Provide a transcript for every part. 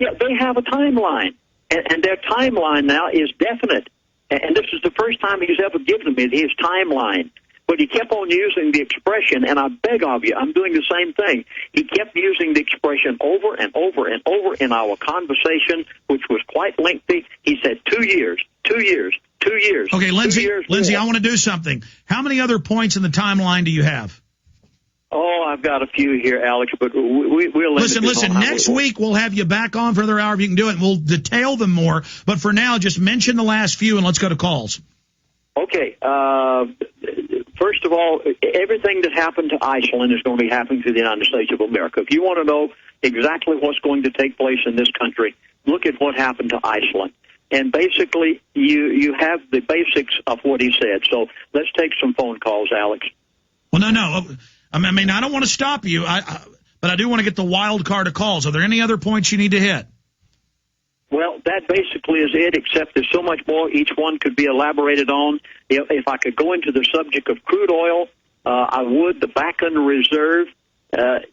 Yeah, they have a timeline, and their timeline now is definite. And this is the first time he's ever given me his timeline. But he kept on using the expression, and I beg of you, I'm doing the same thing. He kept using the expression over and over and over in our conversation, which was quite lengthy. He said 2 years, 2 years, 2 years. Okay, Lindsey, 2 years Lindsey, more. I want to do something. How many other points in the timeline do you have? Oh, I've got a few here, Alex, but we'll Listen, next week we'll have you back on for another hour if you can do it, and we'll detail them more. But for now, just mention the last few, and let's go to calls. Okay. First of all, everything that happened to Iceland is going to be happening to the United States of America. If you want to know exactly what's going to take place in this country, look at what happened to Iceland. And basically, you have the basics of what he said. So let's take some phone calls, Alex. Well, no. I mean, I don't want to stop you, but I do want to get the wild card of calls. Are there any other points you need to hit? Well, that basically is it, except there's so much more. Each one could be elaborated on. If I could go into the subject of crude oil, I would. The Bakken Reserve.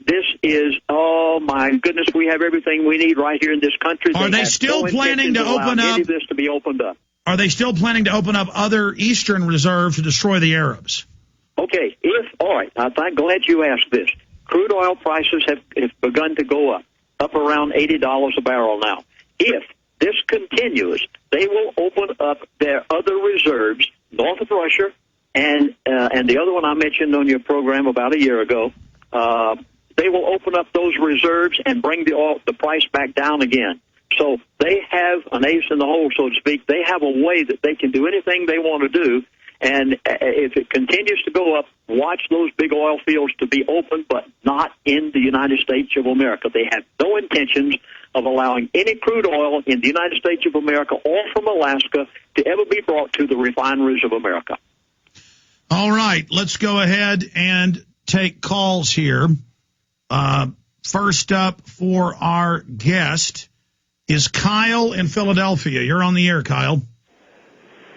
This is, oh, my goodness, we have everything we need right here in this country. Are they still planning to open up? Any of this to be opened up. Are they still planning to open up other eastern reserves to destroy the Arabs? Okay, all right, I'm glad you asked this. Crude oil prices have begun to go up around $80 a barrel now. If this continues, they will open up their other reserves north of Russia, and the other one I mentioned on your program about a year ago. They will open up those reserves and bring the price back down again. So they have an ace in the hole, so to speak. They have a way that they can do anything they want to do. And if it continues to go up, watch those big oil fields to be open, but not in the United States of America. They have no intentions of allowing any crude oil in the United States of America or from Alaska to ever be brought to the refineries of America. All right, let's go ahead and take calls here. First up for our guest is Kyle in Philadelphia. You're on the air, Kyle.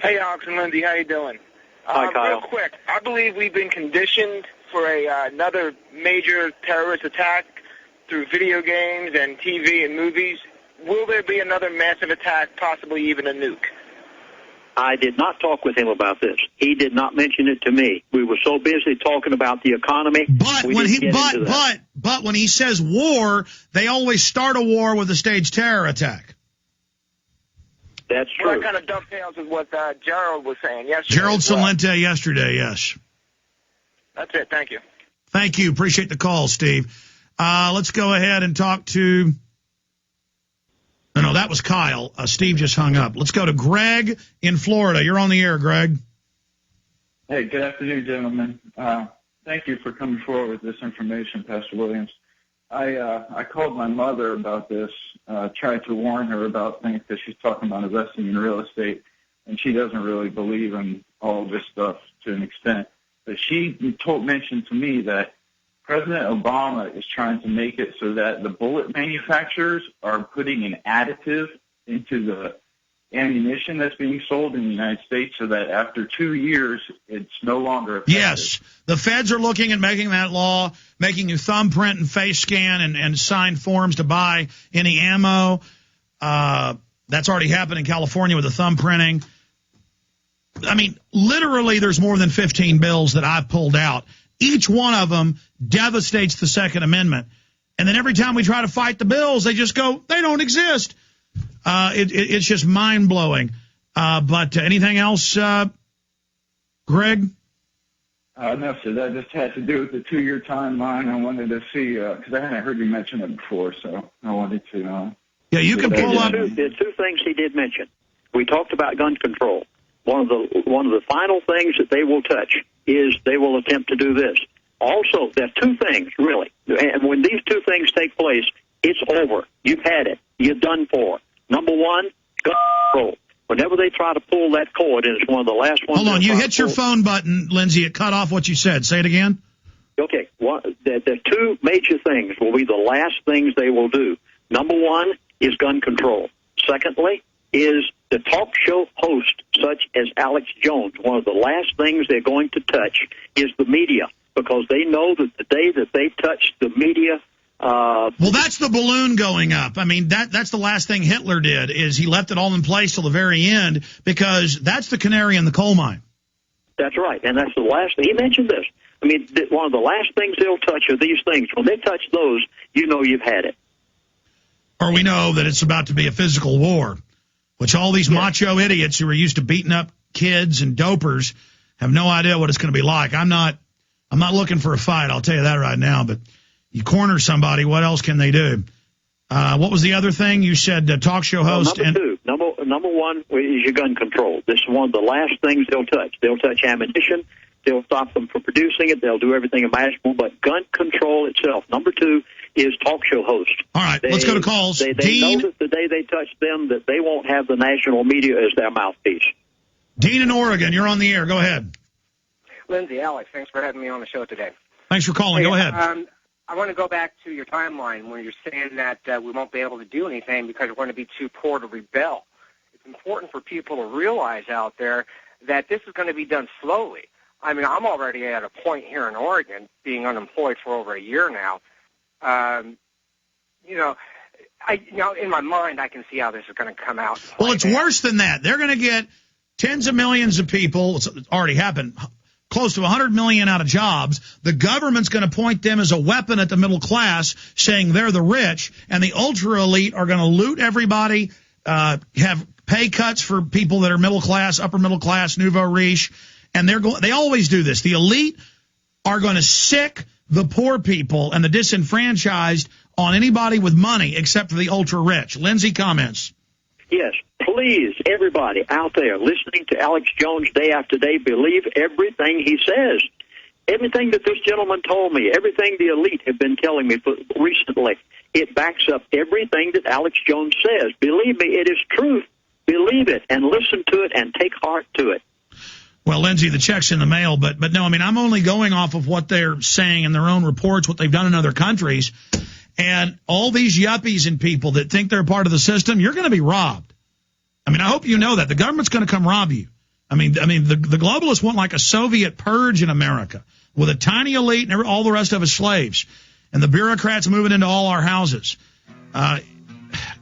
Hey, Alex and Lindsey, how you doing? Hi, Kyle. Real quick, I believe we've been conditioned for another major terrorist attack through video games and TV and movies. Will there be another massive attack, possibly even a nuke? I did not talk with him about this. He did not mention it to me. We were so busy talking about the economy. But when he says war, they always start a war with a staged terror attack. That's true. Well, that kind of dovetails with what Gerald was saying yesterday. Gerald Salente yesterday, yes. That's it. Thank you. Thank you. Appreciate the call, Steve. Let's go ahead and talk to... No, that was Kyle. Steve just hung up. Let's go to Greg in Florida. You're on the air, Greg. Hey, good afternoon, gentlemen. Thank you for coming forward with this information, Pastor Williams. I called my mother about this, tried to warn her about things because she's talking about investing in real estate, and she doesn't really believe in all of this stuff to an extent. But she mentioned to me that President Obama is trying to make it so that the bullet manufacturers are putting an additive into the ammunition that's being sold in the United States so that after 2 years, it's no longer effective. Yes. The feds are looking at making that law, making you thumbprint and face scan and sign forms to buy any ammo. That's already happened in California with the thumbprinting. I mean, literally there's more than 15 bills that I've pulled out. Each one of them devastates the Second Amendment. And then every time we try to fight the bills, they just go, they don't exist. It's just mind-blowing. But anything else, Greg? No, sir. That just had to do with the 2-year timeline. I wanted to see, because I hadn't heard you mention it before, so I wanted to... yeah, you can pull up... There's two things he did mention. We talked about gun control. One of the final things that they will touch is they will attempt to do this. Also, there are two things, really. And when these two things take place, it's over. You've had it. You're done for. Number one, gun control. Whenever they try to pull that cord, and it's one of the last ones... Hold on, you hit your phone button, Lindsey. It cut off what you said. Say it again. Okay, the two major things will be the last things they will do. Number one is gun control. Secondly is the talk show host, such as Alex Jones. One of the last things they're going to touch is the media, because they know that the day that they touch the media, Well, that's the balloon going up. I mean, that's the last thing Hitler did, is he left it all in place till the very end, because that's the canary in the coal mine. That's right, and that's the last thing. He mentioned this. I mean, one of the last things they'll touch are these things. When they touch those, you know you've had it. Or we know that it's about to be a physical war, which all these macho idiots who are used to beating up kids and dopers have no idea what it's going to be like. I'm not looking for a fight, I'll tell you that right now, but you corner somebody, what else can they do? What was the other thing? You said talk show host. Number one is your gun control. This is one of the last things they'll touch. They'll touch ammunition. They'll stop them from producing it. They'll do everything imaginable, but gun control itself. Number two is talk show host. All right, let's go to calls. They know that the day they touch them, that they won't have the national media as their mouthpiece. Dean in Oregon, you're on the air. Go ahead. Lindsey, Alex, thanks for having me on the show today. Thanks for calling. Go ahead. I want to go back to your timeline where you're saying that we won't be able to do anything because we're going to be too poor to rebel. It's important for people to realize out there that this is going to be done slowly. I mean, I'm already at a point here in Oregon, being unemployed for over a year now. In my mind, I can see how this is going to come out. Well, it's worse than that. They're going to get tens of millions of people. It's already happened. Close to 100 million out of jobs. The government's going to point them as a weapon at the middle class, saying they're the rich, and the ultra elite are going to loot everybody, have pay cuts for people that are middle class, upper middle class, nouveau riche, and they always do this. The elite are going to sick the poor people and the disenfranchised on anybody with money except for the ultra rich. Lindsey, comments. Yes, please, everybody out there listening to Alex Jones day after day, believe everything he says. Everything that this gentleman told me, everything the elite have been telling me recently, it backs up everything that Alex Jones says. Believe me, it is truth. Believe it and listen to it and take heart to it. Well, Lindsey, the check's in the mail, but no, I mean, I'm only going off of what they're saying in their own reports, what they've done in other countries. And all these yuppies and people that think they're part of the system, you're going to be robbed. I mean, I hope you know that. The government's going to come rob you. I mean, the globalists want like a Soviet purge in America with a tiny elite and all the rest of us slaves. And the bureaucrats moving into all our houses. I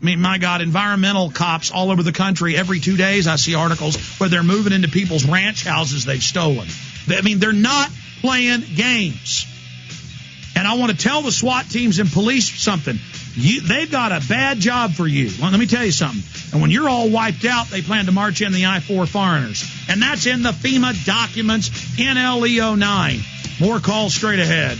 mean, my God, environmental cops all over the country. Every 2 days I see articles where they're moving into people's ranch houses they've stolen. I mean, they're not playing games. And I want to tell the SWAT teams and police something. They've got a bad job for you. Well, let me tell you something. And when you're all wiped out, they plan to march in the I-4 foreigners. And that's in the FEMA documents, NLE 09. More calls straight ahead.